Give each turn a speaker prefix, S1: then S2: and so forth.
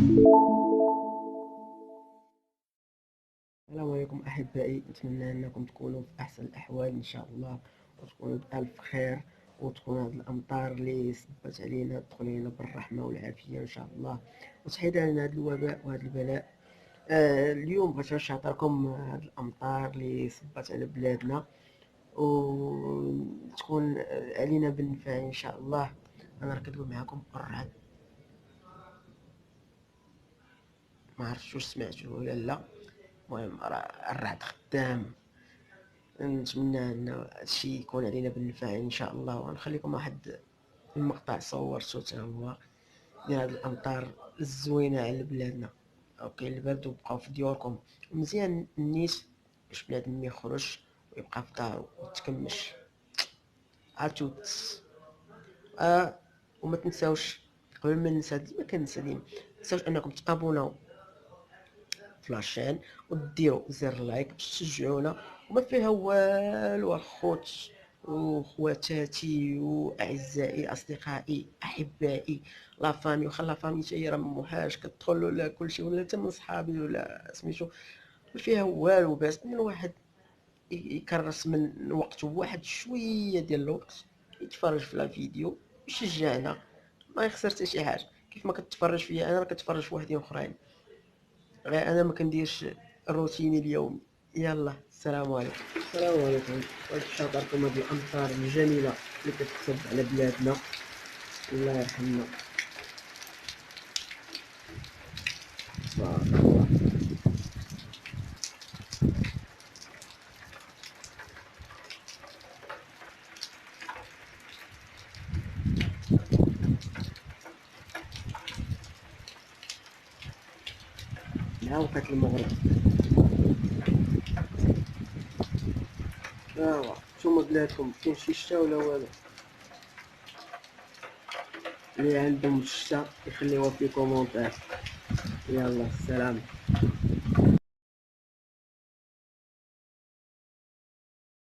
S1: السلام عليكم أحبائي، نتمنى أنكم تكونوا في أحسن الأحوال إن شاء الله، وتكونوا بألف خير، وتكون هذه الأمطار اللي صبت علينا تدخل علينا بالرحمة والعافية إن شاء الله، وتحيد علينا هذا الوباء وهذا البلاء. اليوم بغيت باش نعطيكم هذه الأمطار اللي صبت على بلادنا، وتكون علينا بالنفع إن شاء الله. أنا راه كندوي معكم الرعد، ما عرفتش واش سمعتوا ولا لا. المهم راه الرعد خدام. نتمنى ان هادشي يكون علينا بالنفع ان شاء الله، ونخليكم واحد المقطع صورته حتى هو ديال هاد الامطار الزوينه على بلادنا. اوكي البرد، وبقاو في ديوركم، مزيان النيت باش بنادم ما يخرج ويبقى في دارو ويتكمش. اتوت. وما تنساوش، قبل ما ننسى ديما كنسى ديما، متنساوش انكم تابوناو في لاشين وديروا زر لايك باش تشجعونا. وما فيها والو الخوت وخواتاتي واعزائي اصدقائي احبائي، لا فامي، وخا لا فامي حتى هي راه موحاش كتدخل ولا كلشي، ولا حتى من صحابي ولا سميتو. ما فيها والو، بس من واحد يكرس من وقته واحد شويه ديال الوقت يتفرج في لا فيديو يشجعنا، ما يخسر حتى شي حاجه. كيف ما كتفرج فيا انا راه كتفرج في واحدين اخرين، غير انا ما كنديرش الروتيني اليومي. يلا السلام عليكم. السلام عليكم. بغيت نشارككم هذه الامطار الجميله اللي كتصب على بلادنا. الله يرحمنا. تبارك الله. مع وقت المغرب. نتوما بلادكم كاين شي شتا ولا والو؟ اللي عندهم الشتا يخليوها في كومونتير. يلا السلام.